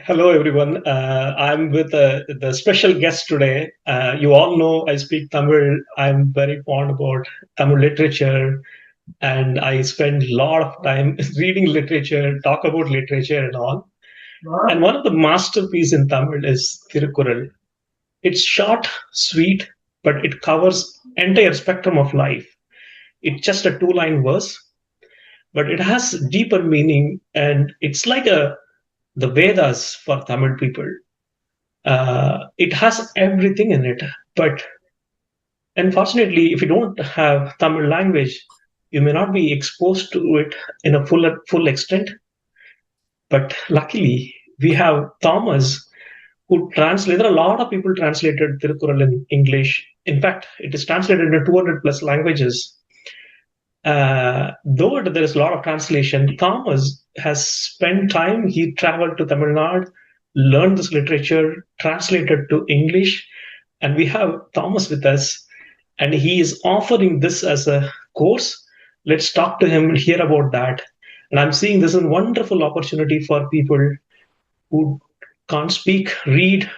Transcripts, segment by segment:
Hello, everyone. I'm with the special guest today. You all know I speak Tamil. I'm very fond about Tamil literature, and I spend a lot of time reading literature, talk about literature, and all. And one of the masterpieces in Tamil is Thirukural. It's short, sweet, but it covers entire spectrum of life. It's just a two-line verse, but it has deeper meaning, and it's like a the Vedas for Tamil people. It has everything in it, but unfortunately, if you don't have Tamil language, you may not be exposed to it in a full extent. But luckily, we have Thomas who translated. A lot of people translated Tirukural in English. In fact, it is translated into 200 plus languages. Though there is a lot of translation, Thomas has spent time. He traveled to Tamil Nadu, learned this literature, translated to English, and we have Thomas with us, and he is offering this as a course. Let's talk to him and hear about that. And I'm seeing this is a wonderful opportunity for people who can't speak, read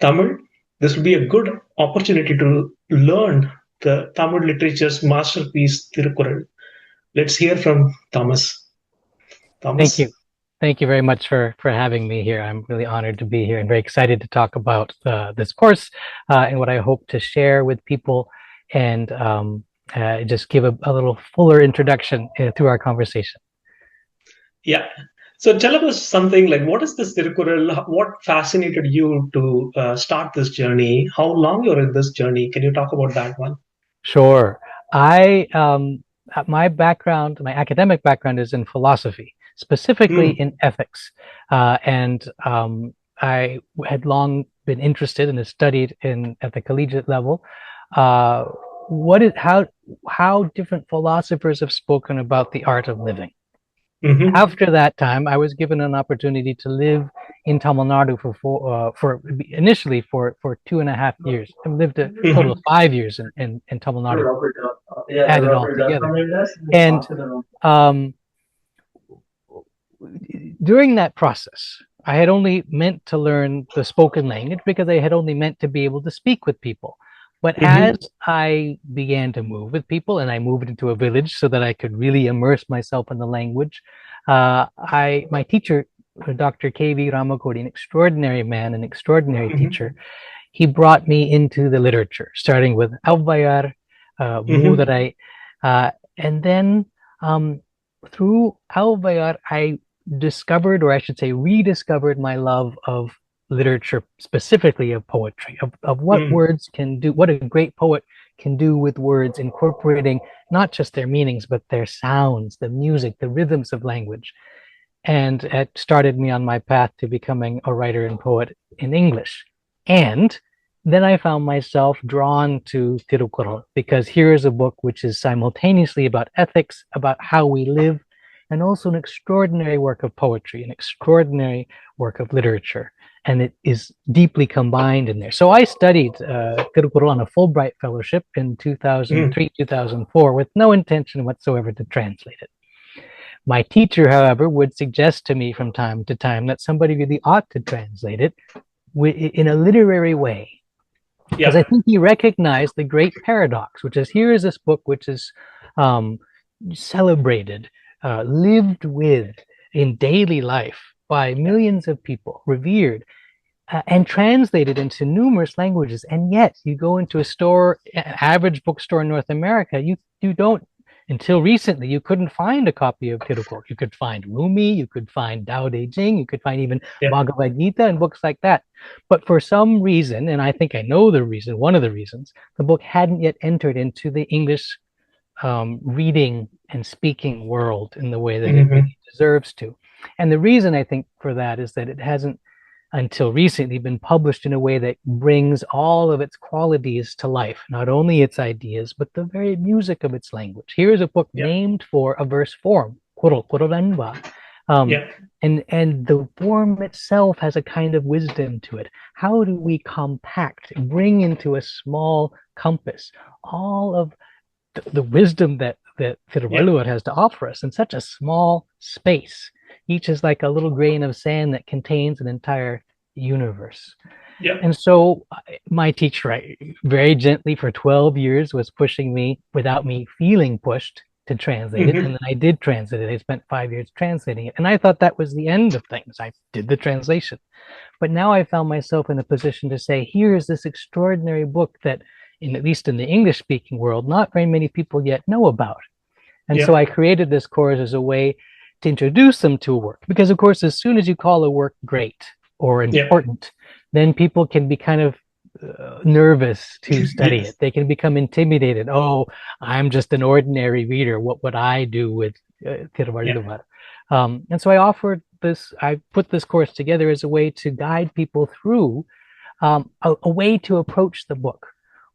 Tamil. This will be a good opportunity to learn the Tamil literature's masterpiece, Thirukural. Let's hear from Thomas. Thank you. Thomas? Thank you very much for having me here. I'm really honored to be here and very excited to talk about this course and what I hope to share with people and just give a little fuller introduction through our conversation. Yeah. So tell us something like what is this Thirukural? What fascinated you to start this journey? How long you're in this journey? Can you talk about that one? Sure. I My background, my academic background is in philosophy, specifically Hmm. in ethics, and I had long been interested and had studied at the collegiate level. Uh, what is how different philosophers have spoken about the art of living. Hmm. After that time, I was given an opportunity to live in Tamil Nadu for initially for 2.5 years. I lived a total of Hmm. 5 years in Tamil Nadu, added all together. And um, during that process, I had only meant to learn the spoken language because I had only meant to be able to speak with people. But as Hmm. I began to move with people and I moved into a village so that I could really immerse myself in the language, my teacher, Dr. KV Ramakodi, an extraordinary man, an extraordinary teacher, Hmm. he brought me into the literature, starting with Avvayar, Hmm. Mudarai, and then through Avvayar, I discovered, or I should say, rediscovered my love of literature, specifically of poetry, of what Hmm. words can do, what a great poet can do with words, incorporating not just their meanings, but their sounds, the music, the rhythms of language. And it started me on my path to becoming a writer and poet in English. And then I found myself drawn to Thirukural because here is a book which is simultaneously about ethics, about how we live, and also an extraordinary work of poetry, an extraordinary work of literature. And it is deeply combined in there. So I studied Thirukural on a Fulbright fellowship in Hmm. 2003, 2004, with no intention whatsoever to translate it. My teacher, however, would suggest to me from time to time that somebody really ought to translate it in a literary way, because I Yeah. think he recognized the great paradox, which is here is this book which is um, celebrated, lived with in daily life by millions of people, revered, and translated into numerous languages. And yet, you go into a store, an average bookstore in North America, you don't. Until recently, you couldn't find a copy of Tirukkural. You could find Rumi, you could find Tao Te Ching, you could find even Yeah. Bhagavad Gita and books like that. But for some reason, and I think I know the reason, one of the reasons, the book hadn't yet entered into the English reading and speaking world in the way that it Hmm. really deserves to. And the reason I think for that is that it hasn't until recently been published in a way that brings all of its qualities to life, not only its ideas, but the very music of its language. Here is a book Yeah. named for a verse form, Kuro, Kuroranba. Um, Yeah. and the form itself has a kind of wisdom to it. How do we compact, bring into a small compass all of the wisdom that Yeah. Thiruvalluvar has to offer us in such a small space? Each is like a little grain of sand that contains an entire universe. Yep. And so my teacher, right, very gently for 12 years was pushing me without me feeling pushed to translate it. And Hmm. then I did translate it. I spent 5 years translating it. And I thought that was the end of things. I did the translation. But now I found myself in a position to say, here is this extraordinary book that, at least in the English speaking world, not very many people yet know about. And so I Yep. created this course as a way to introduce them to a work. Because, of course, as soon as you call a work great or Yep. important, then people can be kind of nervous to study it. Yes. They can become intimidated. Oh, I'm just an ordinary reader. What would I do with Yeah. Thirukural? And so I put this course together as a way to guide people through a way to approach the book.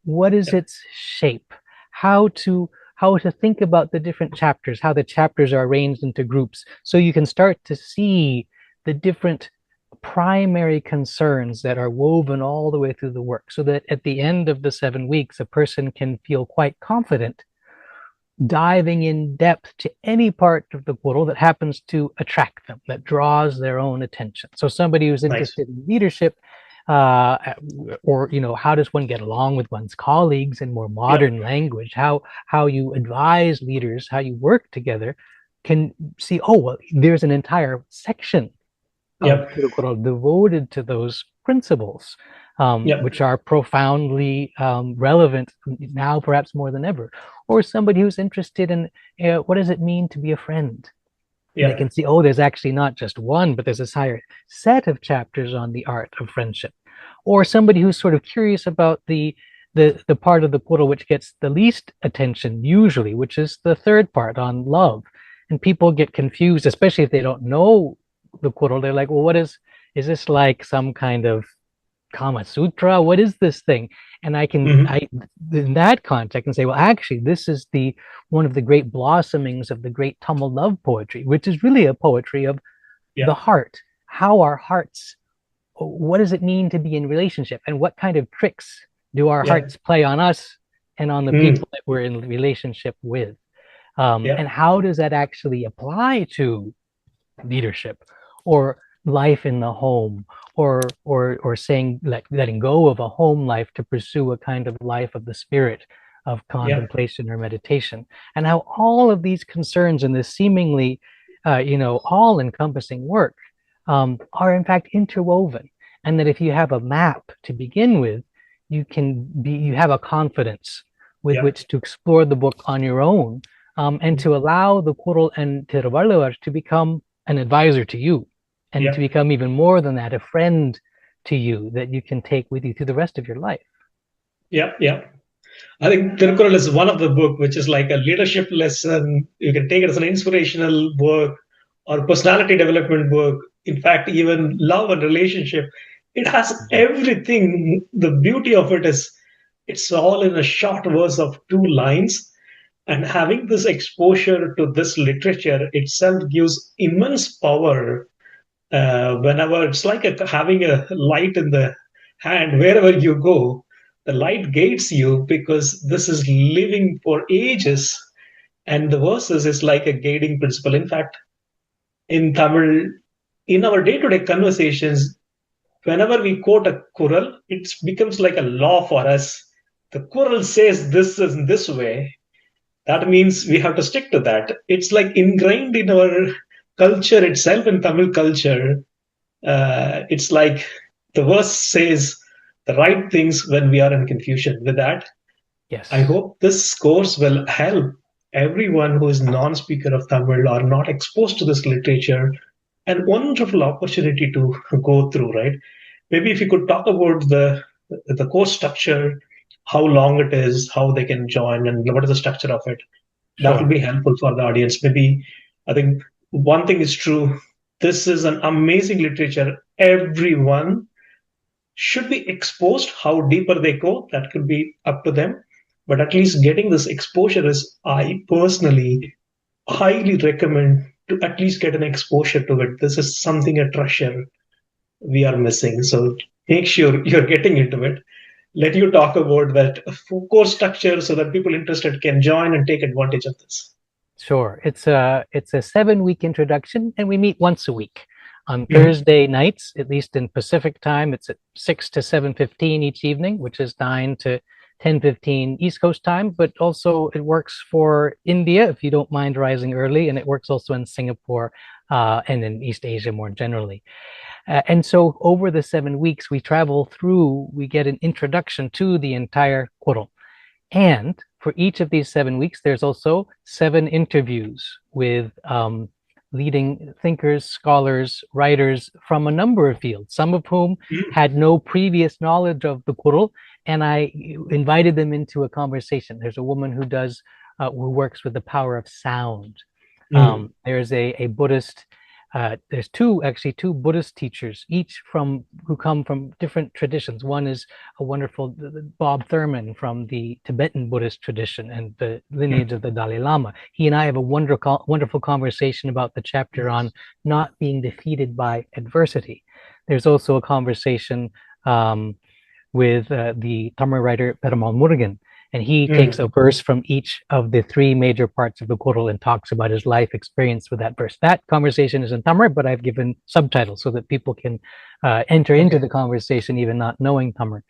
What is Yep. its shape? How to how to think about the different chapters, how the chapters are arranged into groups, so you can start to see the different primary concerns that are woven all the way through the work, so that at the end of the 7 weeks, a person can feel quite confident diving in depth to any part of the portal that happens to attract them, that draws their own attention. So somebody who's Nice. interested in leadership, uh, or how does one get along with one's colleagues in more Yep. modern language, how you advise leaders, how you work together, can see, oh, well, there's an entire section of Yep. Thirukural devoted to those principles, Yep. which are profoundly relevant now, perhaps more than ever. Or somebody who's interested in what does it mean to be a friend? They Yep. can see, oh, there's actually not just one, but there's this higher set of chapters on the art of friendship. Or somebody who's sort of curious about the part of the Pura which gets the least attention usually, which is the third part on love. And people get confused, especially if they don't know the Pura. They're like, well, is this like some kind of Kama Sutra? What is this thing? And Hmm. in that context, I can say, well, actually, this is the one of the great blossomings of the great Tamil love poetry, which is really a poetry of the Yep. heart. How our hearts, what does it mean to be in relationship, and what kind of tricks do our Yep. hearts play on us and on the Mm. people that we're in relationship with? And Yep. how does that actually apply to leadership or life in the home, or saying letting go of a home life to pursue a kind of life of the spirit of Yep. contemplation or meditation, and how all of these concerns in this seemingly all encompassing work are in fact interwoven, and that if you have a map to begin with, you have a confidence with Yep. which to explore the book on your own, and to allow the Kural and Tiruvalluvar to become an advisor to you, and to Yep. become even more than that, a friend to you that you can take with you through the rest of your life. Yep. Yep. I think Thirukural is one of the book which is like a leadership lesson. You can take it as an inspirational book or personality development book. In fact, even love and relationship. It has everything. The beauty of it is it's all in a short verse of 2 lines. And having this exposure to this literature itself gives immense power. Whenever it's like having a light in the hand, wherever you go, the light guides you because this is living for ages. And the verses is like a guiding principle. In fact, in Tamil, in our day to day conversations, whenever we quote a Kural, it becomes like a law for us. The Kural says this is this way. That means we have to stick to that. It's like ingrained in our culture itself, in Tamil culture. It's like the verse says the right things when we are in confusion. With that, I Yes. hope this course will help everyone who is non-speaker of Tamil or not exposed to this literature. And wonderful opportunity to go through, right? Maybe if you could talk about the course structure, how long it is, how they can join, and what is the structure of it. That will Sure. be helpful for the audience. Maybe I think one thing is true. This is an amazing literature. Everyone should be exposed. How deeper they go, that could be up to them. But at least getting this exposure is, I personally highly recommend to at least get an exposure to it. This is something a treasure we are missing. So make sure you're getting into it. Let you talk about that course structure so that people interested can join and take advantage of this. Sure. It's a 7 week introduction, and we meet once a week. On Mhm. Thursday nights, at least in Pacific time, it's at 6 to 7:15 each evening, which is 9 to 10:15 East Coast time, but also it works for India if you don't mind rising early, and it works also in Singapore and in East Asia more generally. And so over the 7 weeks, we get an introduction to the entire Qur'an. And for each of these 7 weeks, there's also 7 interviews with leading thinkers, scholars, writers from a number of fields, some of whom Mhm. had no previous knowledge of the Qur'an. And I invited them into a conversation. There's a woman who works with the power of sound. Mhm. There's a Buddhist. There's two Buddhist teachers, each from who come from different traditions. One is a wonderful Bob Thurman from the Tibetan Buddhist tradition and the lineage of the Dalai Lama. He and I have a wonderful conversation about the chapter on Nice. not being defeated by adversity. There's also a conversation with the Tamil writer Perumal Murugan. And he takes Mhm. a verse from each of the three major parts of the Quran and talks about his life experience with that verse. That conversation is in Tamil, but I've given subtitles so that people can enter into Okay. the conversation even not knowing Tamil.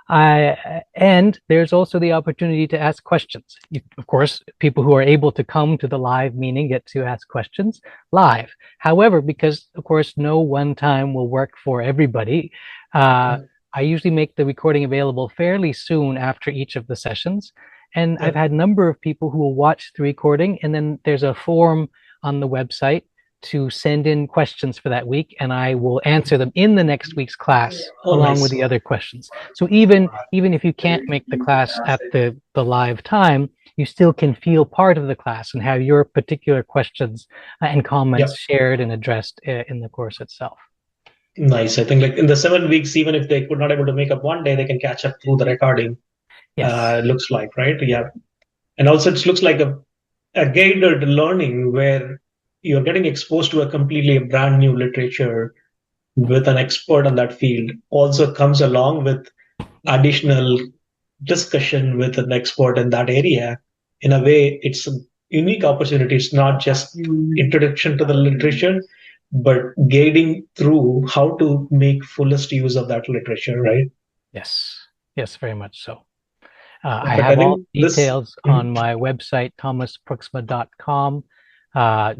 And there's also the opportunity to ask questions. Of course, people who are able to come to the live meeting get to ask questions live. However, because of course no one time will work for everybody, uh, Mhm. I usually make the recording available fairly soon after each of the sessions. And I've Yeah. had a number of people who will watch the recording, and then there's a form on the website to send in questions for that week, and I will answer them in the next week's class Oh, along with nice. the other questions. So even if you can't make the class at the live time, you still can feel part of the class and have your particular questions and comments Yep. shared and addressed in the course itself. Nice. I think like in the 7 weeks, even if they could not able to make up one day, they can catch up through the recording. Yes. Looks like, right? Yeah. And also it looks like a guided learning where you're getting exposed to a completely brand new literature with an expert on that field. Also comes along with additional discussion with an expert in that area. In a way, it's a unique opportunity. It's not just introduction to the literature, but guiding through how to make fullest use of that literature, right? Yes. Yes, very much so. I Perfect. I have all think this. details on my website, thomaspruxma.com.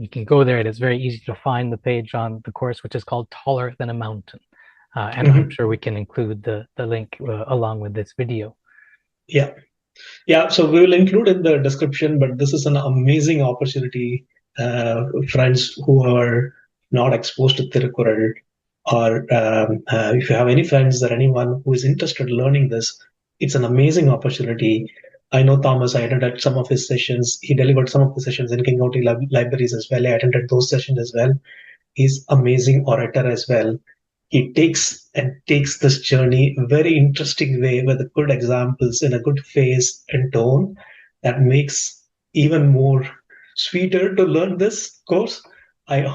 You can go there. It is very easy to find the page on the course, which is called Taller Than a Mountain. And I'm Mhm. sure we can include the link along with this video. Yeah. Yeah, so we will include in the description, but this is an amazing opportunity, friends who are not exposed to Thirukural, or if you have any friends or anyone who is interested in learning this, it's an amazing opportunity. I know Thomas, I attended some of his sessions. He delivered some of the sessions in King County libraries as well. I attended those sessions as well. He's amazing orator as well. He takes this journey a very interesting way with good examples in a good face and tone that makes even more sweeter to learn this course. I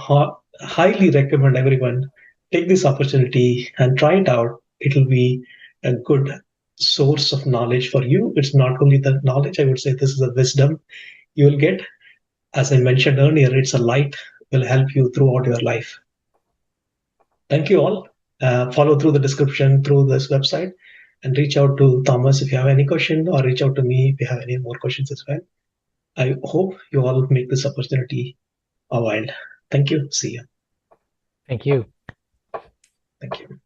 highly recommend everyone take this opportunity and try it out. It'll be a good source of knowledge for you. It's not only the knowledge, I would say this is a wisdom you will get. As I mentioned earlier, it's a light will help you throughout your life. Thank you all. Follow through the description through this website and reach out to Thomas if you have any question, or reach out to me if you have any more questions as well. I hope you all make this opportunity a while. Thank you. See you. Thank you. Thank you.